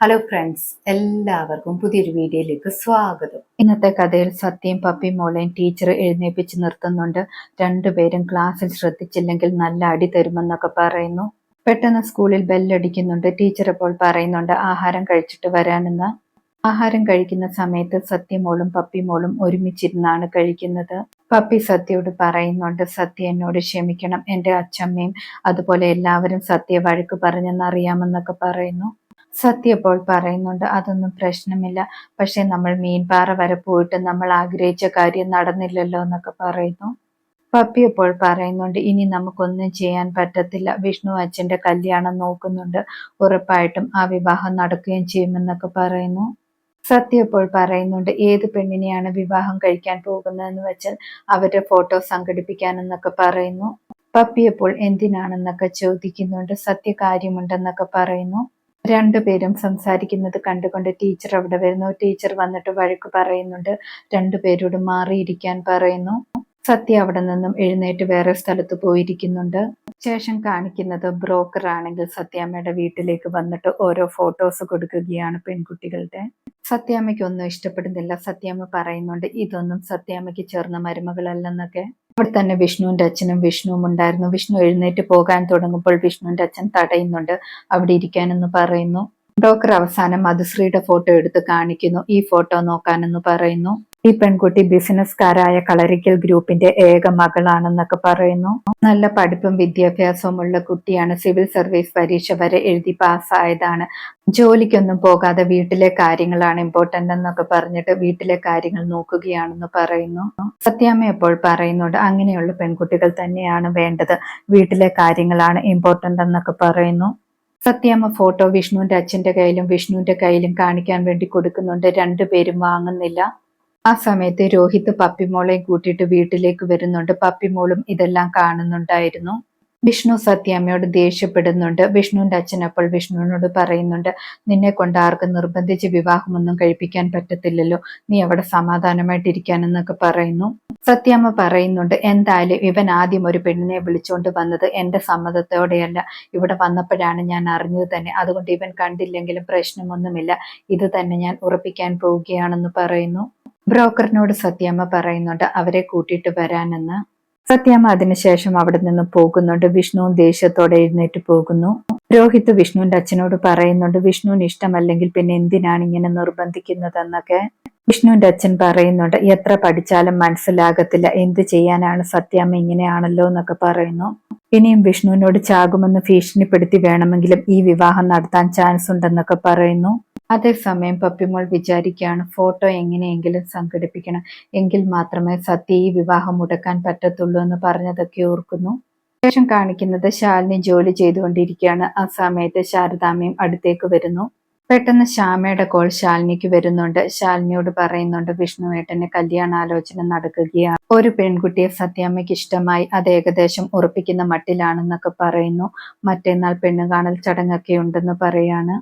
Hello friends, എല്ലാവർക്കും പുതിയൊരു വീഡിയോയിലേക്ക് സ്വാഗതം. ഇന്നത്തെ കഥയിൽ സത്യയും പപ്പിയും മോളെയും ടീച്ചർ എഴുന്നേൽപ്പിച്ച് നിർത്തുന്നുണ്ട്. രണ്ടുപേരും ക്ലാസ്സിൽ ശ്രദ്ധിച്ചില്ലെങ്കിൽ നല്ല അടി തരുമെന്നൊക്കെ പറയുന്നു. പെട്ടെന്ന് സ്കൂളിൽ ബെല്ലടിക്കുന്നുണ്ട്. ടീച്ചർ അപ്പോൾ പറയുന്നുണ്ട് ആഹാരം കഴിച്ചിട്ട് വരാനെന്ന്. ആഹാരം കഴിക്കുന്ന സമയത്ത് സത്യമോളും പപ്പിമോളും ഒരുമിച്ചിരുന്നാണ് കഴിക്കുന്നത്. പപ്പി സത്യയോട് പറയുന്നുണ്ട്, സത്യ എന്നോട് ക്ഷമിക്കണം, എൻ്റെ അച്ഛമ്മയും അതുപോലെ എല്ലാവരും സത്യ വഴക്ക് പറഞ്ഞെന്നറിയാമെന്നൊക്കെ പറയുന്നു. സത്യ അപ്പോൾ പറയുന്നുണ്ട്, അതൊന്നും പ്രശ്നമില്ല, പക്ഷെ നമ്മൾ മീൻപാറ വരെ പോയിട്ട് നമ്മൾ ആഗ്രഹിച്ച കാര്യം നടന്നില്ലല്ലോ എന്നൊക്കെ പറയുന്നു. പപ്പി അപ്പോൾ പറയുന്നുണ്ട്, ഇനി നമുക്കൊന്നും ചെയ്യാൻ പറ്റത്തില്ല, വിഷ്ണു അച്ഛൻ്റെ കല്യാണം നോക്കുന്നുണ്ട്, ഉറപ്പായിട്ടും ആ വിവാഹം നടക്കുകയും ചെയ്യുമെന്നൊക്കെ പറയുന്നു. സത്യ ഇപ്പോൾ പറയുന്നുണ്ട്, ഏത് പെണ്ണിനെയാണ് വിവാഹം കഴിക്കാൻ പോകുന്നതെന്ന് വെച്ചാൽ അവരുടെ ഫോട്ടോ സംഘടിപ്പിക്കാനെന്നൊക്കെ പറയുന്നു. പപ്പി അപ്പോൾ എന്തിനാണെന്നൊക്കെ ചോദിക്കുന്നുണ്ട്. സത്യ കാര്യമുണ്ടെന്നൊക്കെ പറയുന്നു. രണ്ടുപേരും സംസാരിക്കുന്നത് കണ്ടുകൊണ്ട് ടീച്ചർ അവിടെ വരുന്നു. ടീച്ചർ വന്നിട്ട് വഴക്ക് പറയുന്നുണ്ട്. രണ്ടുപേരോടും മാറിയിരിക്കാൻ പറയുന്നു. സത്യ അവിടെ നിന്നും എഴുന്നേറ്റ് വേറെ സ്ഥലത്ത് പോയിരിക്കുന്നുണ്ട്. ശേഷം കാണിക്കുന്നത് ബ്രോക്കർ ആണെങ്കിൽ സത്യാമ്മയുടെ വീട്ടിലേക്ക് വന്നിട്ട് ഓരോ ഫോട്ടോസ് കൊടുക്കുകയാണ് പെൺകുട്ടികളുടെ. സത്യാമ്മയ്ക്ക് ഒന്നും ഇഷ്ടപ്പെടുന്നില്ല. സത്യാമ്മ പറയുന്നുണ്ട്, ഇതൊന്നും സത്യാമ്മയ്ക്ക് ചേർന്ന മരുമകളല്ലെന്നൊക്കെ. അവിടെ തന്നെ വിഷ്ണുവിന്റെ അച്ഛനും വിഷ്ണുവും ഉണ്ടായിരുന്നു. വിഷ്ണു എഴുന്നേറ്റ് പോകാൻ തുടങ്ങുമ്പോൾ വിഷ്ണുവിന്റെ അച്ഛൻ തടയുന്നുണ്ട്. അവിടെ ഇരിക്കാനെന്ന് പറയുന്നു. ബ്രോക്കർ അവസാനം മധുശ്രീയുടെ ഫോട്ടോ എടുത്ത് കാണിക്കുന്നു. ഈ ഫോട്ടോ നോക്കാനെന്ന് പറയുന്നു. ഈ പെൺകുട്ടി ബിസിനസ്കാരായ കളരിക്കൽ ഗ്രൂപ്പിന്റെ ഏക മകളാണെന്നൊക്കെ പറയുന്നു. നല്ല പഠിപ്പും വിദ്യാഭ്യാസവും ഉള്ള കുട്ടിയാണ്. സിവിൽ സർവീസ് പരീക്ഷ വരെ എഴുതി പാസ്സായതാണ്. ജോലിക്കൊന്നും പോകാതെ വീട്ടിലെ കാര്യങ്ങളാണ് ഇമ്പോർട്ടന്റ് എന്നൊക്കെ പറഞ്ഞിട്ട് വീട്ടിലെ കാര്യങ്ങൾ നോക്കുകയാണെന്ന് പറയുന്നു. സത്യാമ്മ എപ്പോൾ പറയുന്നുണ്ട്, അങ്ങനെയുള്ള പെൺകുട്ടികൾ തന്നെയാണ് വേണ്ടത്, വീട്ടിലെ കാര്യങ്ങളാണ് ഇമ്പോർട്ടന്റ് എന്നൊക്കെ പറയുന്നു. സത്യാമ്മ ഫോട്ടോ വിഷ്ണുവിന്റെ അച്ഛന്റെ കയ്യിലും വിഷ്ണുവിന്റെ കയ്യിലും കാണിക്കാൻ വേണ്ടി കൊടുക്കുന്നുണ്ട്. രണ്ടുപേരും വാങ്ങുന്നില്ല. ആ സമയത്ത് രോഹിത് പപ്പിമോളെയും കൂട്ടിയിട്ട് വീട്ടിലേക്ക് വരുന്നുണ്ട്. പപ്പിമോളും ഇതെല്ലാം കാണുന്നുണ്ടായിരുന്നു. വിഷ്ണു സത്യാമ്മയോട് ദേഷ്യപ്പെടുന്നുണ്ട്. വിഷ്ണുവിന്റെ അച്ഛൻ അപ്പോൾ വിഷ്ണുവിനോട് പറയുന്നുണ്ട്, നിന്നെ കൊണ്ട് ആർക്കും നിർബന്ധിച്ച് വിവാഹമൊന്നും കഴിപ്പിക്കാൻ പറ്റത്തില്ലല്ലോ, നീ അവിടെ സമാധാനമായിട്ടിരിക്കാനെന്നൊക്കെ പറയുന്നു. സത്യാമ്മ പറയുന്നുണ്ട്, എന്തായാലും ഇവൻ ആദ്യം ഒരു പെണ്ണിനെ വിളിച്ചുകൊണ്ട് വന്നത് എന്റെ സമ്മതത്തോടെയല്ല, ഇവിടെ വന്നപ്പോഴാണ് ഞാൻ അറിഞ്ഞത് തന്നെ, അതുകൊണ്ട് ഇവൻ കണ്ടില്ലെങ്കിലും പ്രശ്നമൊന്നുമില്ല, ഇത് തന്നെ ഞാൻ ഉറപ്പിക്കാൻ പോവുകയാണെന്ന് പറയുന്നു. ബ്രോക്കറിനോട് സത്യാമ്മ പറയുന്നുണ്ട് അവരെ കൂട്ടിയിട്ട് വരാനെന്ന്. സത്യാമ്മ അതിനുശേഷം അവിടെ നിന്ന് പോകുന്നുണ്ട്. വിഷ്ണുവും ദേഷ്യത്തോടെ എഴുന്നേറ്റ് പോകുന്നു. രോഹിത് വിഷ്ണുവിന്റെ അച്ഛനോട് പറയുന്നുണ്ട്, വിഷ്ണുവിന് ഇഷ്ടമല്ലെങ്കിൽ പിന്നെ എന്തിനാണ് ഇങ്ങനെ നിർബന്ധിക്കുന്നതെന്നൊക്കെ. വിഷ്ണുവിന്റെ അച്ഛൻ പറയുന്നുണ്ട്, എത്ര പഠിച്ചാലും മനസ്സിലാകത്തില്ല, എന്ത് ചെയ്യാനാണ്, സത്യാമ്മ ഇങ്ങനെയാണല്ലോ എന്നൊക്കെ പറയുന്നു. ഇനിയും വിഷ്ണുവിനോട് ചാകുമെന്ന് ഭീഷണിപ്പെടുത്തി വേണമെങ്കിലും ഈ വിവാഹം നടത്താൻ ചാൻസ് ഉണ്ടെന്നൊക്കെ പറയുന്നു. അതേസമയം പപ്പിമോൾ വിചാരിക്കുകയാണ്, ഫോട്ടോ എങ്ങനെയെങ്കിലും സംഘടിപ്പിക്കണം, എങ്കിൽ മാത്രമേ സത്യ ഈ വിവാഹം മുടക്കാൻ പറ്റത്തുള്ളൂ എന്ന് പറഞ്ഞതൊക്കെ ഓർക്കുന്നു. ശേഷം കാണിക്കുന്നത് ശാലിനി ജോലി ചെയ്തുകൊണ്ടിരിക്കുകയാണ്. ആ സമയത്ത് ശാരദാമ്മയും അടുത്തേക്ക് വരുന്നു. പെട്ടെന്ന് ശ്യാമയുടെ കോൾ ശാലിനിക്ക് വരുന്നുണ്ട്. ശാലിനിയോട് പറയുന്നുണ്ട്, വിഷ്ണുവേട്ടന് കല്യാണാലോചന നടക്കുകയാണ്, ഒരു പെൺകുട്ടിയെ സത്യാമ്മയ്ക്ക് ഇഷ്ടമായി, അത് ഏകദേശം ഉറപ്പിക്കുന്ന മട്ടിലാണെന്നൊക്കെ പറയുന്നു. മറ്റന്നാൾ പെണ്ണുകാണൽ ചടങ്ങൊക്കെ ഉണ്ടെന്ന് പറയാണ്.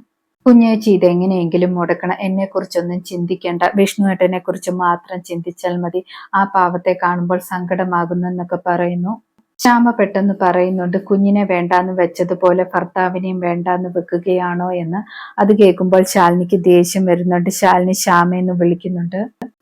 കുഞ്ഞേച്ചി ഇതെങ്ങനെയെങ്കിലും മുടക്കണം, എന്നെക്കുറിച്ചൊന്നും ചിന്തിക്കേണ്ട, വിഷ്ണുവേട്ടനെ കുറിച്ച് മാത്രം ചിന്തിച്ചാൽ മതി, ആ പാവത്തെ കാണുമ്പോൾ സങ്കടമാകുന്നെന്നൊക്കെ പറയുന്നു. ശ്യാമ പെട്ടെന്ന് പറയുന്നുണ്ട്, കുഞ്ഞിനെ വേണ്ടാന്ന് വെച്ചതുപോലെ ഭർത്താവിനെയും വേണ്ടാന്ന് വെക്കുകയാണോ എന്ന്. അത് കേൾക്കുമ്പോൾ ശാലിനിക്ക് ദേഷ്യം വരുന്നുണ്ട്. ശാലിനി ശ്യാമയെന്ന് വിളിക്കുന്നുണ്ട്.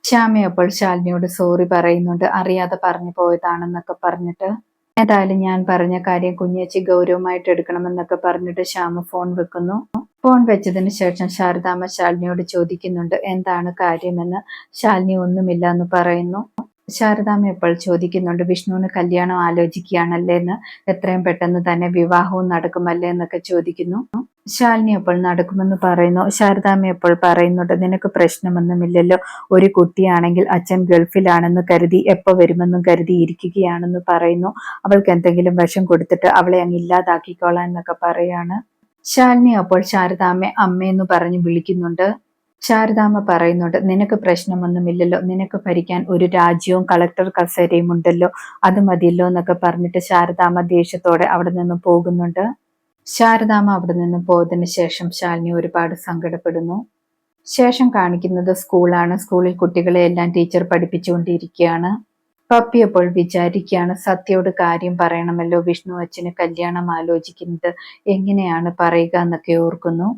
ശ്യാമ അപ്പോൾ ശാലിനിയോട് സോറി പറയുന്നുണ്ട്, അറിയാതെ പറഞ്ഞു പോയതാണെന്നൊക്കെ പറഞ്ഞിട്ട്. ഏതായാലും ഞാൻ പറഞ്ഞ കാര്യം കുഞ്ഞേച്ചി ഗൗരവമായിട്ട് എടുക്കണമെന്നൊക്കെ പറഞ്ഞിട്ട് ശ്യാമ ഫോൺ വെക്കുന്നു. ഫോൺ വെച്ചതിന് ശേഷം ശാരദാമ്മ ശാലിനിയോട് ചോദിക്കുന്നുണ്ട്, എന്താണ് കാര്യമെന്ന്. ശാലിനി ഒന്നുമില്ല എന്ന് പറയുന്നു. ശാരദാമ്മ ഇപ്പോൾ ചോദിക്കുന്നുണ്ട്, വിഷ്ണുവിന് കല്യാണം ആലോചിക്കുകയാണല്ലേ എന്ന്, എത്രയും പെട്ടെന്ന് തന്നെ വിവാഹവും നടക്കുമല്ലേ എന്നൊക്കെ ചോദിക്കുന്നു. ശാലിനി അപ്പോൾ നടക്കുമെന്ന് പറയുന്നു. ശാരദാമ്മ അപ്പോൾ പറയുന്നുണ്ട്, നിനക്ക് പ്രശ്നമൊന്നുമില്ലല്ലോ, ഒരു കുട്ടിയാണെങ്കിൽ അച്ഛൻ ഗൾഫിലാണെന്ന് കരുതി എപ്പോ വരുമെന്നും കരുതി ഇരിക്കുകയാണെന്ന് പറയുന്നു. അവൾക്ക് എന്തെങ്കിലും വിഷം കൊടുത്തിട്ട് അവളെ അങ്ങ് ഇല്ലാതാക്കിക്കോളാം എന്നൊക്കെ പറയാണ്. ശാലിനി അപ്പോൾ ശാരദാമ്മയെ അമ്മയെന്ന് പറഞ്ഞ് വിളിക്കുന്നുണ്ട്. ശാരദാമ്മ പറയുന്നുണ്ട്, നിനക്ക് പ്രശ്നമൊന്നുമില്ലല്ലോ, നിനക്ക് ഭരിക്കാൻ ഒരു രാജ്യവും കളക്ടർ കസേരയും ഉണ്ടല്ലോ, അത് മതിയല്ലോ എന്നൊക്കെ പറഞ്ഞിട്ട് ശാരദാമ്മ ദേഷ്യത്തോടെ അവിടെ നിന്ന് പോകുന്നുണ്ട്. ശാരദാമ്മ അവിടെ നിന്ന് പോയതിനു ശേഷം ശാലിനി ഒരുപാട് സങ്കടപ്പെടുന്നു. ശേഷം കാണിക്കുന്നത് സ്കൂളാണ്. സ്കൂളിൽ കുട്ടികളെ എല്ലാം ടീച്ചർ പഠിപ്പിച്ചുകൊണ്ടിരിക്കുകയാണ്. പപ്പി അപ്പോൾ വിചാരിക്കുകയാണ്, സത്യയോട് കാര്യം പറയണമല്ലോ, വിഷ്ണു അച്ഛന് കല്യാണം ആലോചിക്കുന്നത്, എങ്ങനെയാണ് പറയുക എന്നൊക്കെ ഓർക്കുന്നു.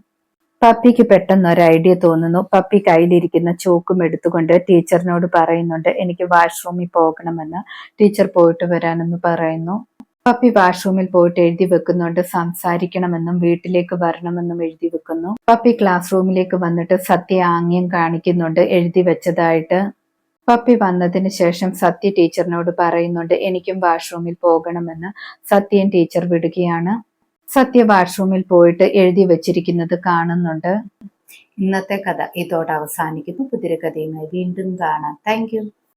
പപ്പിക്ക് പെട്ടെന്ന് ഒരു ഐഡിയ തോന്നുന്നു. പപ്പി കയ്യിലിരിക്കുന്ന ചോക്കും എടുത്തുകൊണ്ട് ടീച്ചറിനോട് പറയുന്നുണ്ട്, എനിക്ക് വാഷ്റൂമിൽ പോകണമെന്ന്. ടീച്ചർ പോയിട്ട് വരാനെന്ന് പറയുന്നു. പപ്പി വാഷ്റൂമിൽ പോയിട്ട് എഴുതി വെക്കുന്നുണ്ട്, സംസാരിക്കണമെന്നും വീട്ടിലേക്ക് വരണമെന്നും എഴുതി വെക്കുന്നു. പപ്പി ക്ലാസ് റൂമിലേക്ക് വന്നിട്ട് സത്യ ആംഗ്യം കാണിക്കുന്നുണ്ട് എഴുതി വെച്ചതായിട്ട്. പപ്പി വന്നതിന് ശേഷം സത്യ ടീച്ചറിനോട് പറയുന്നുണ്ട്, എനിക്കും വാഷ്റൂമിൽ പോകണമെന്ന്. സത്യം ടീച്ചർ വിടുകയാണ്. സത്യ വാഷ്റൂമിൽ പോയിട്ട് എഴുതി വെച്ചിരിക്കുന്നത് കാണുന്നുണ്ട്. ഇന്നത്തെ കഥ ഇതോടെ അവസാനിക്കുന്നു. പുതിയൊരു കഥയുമായി വീണ്ടും കാണാം. Thank you.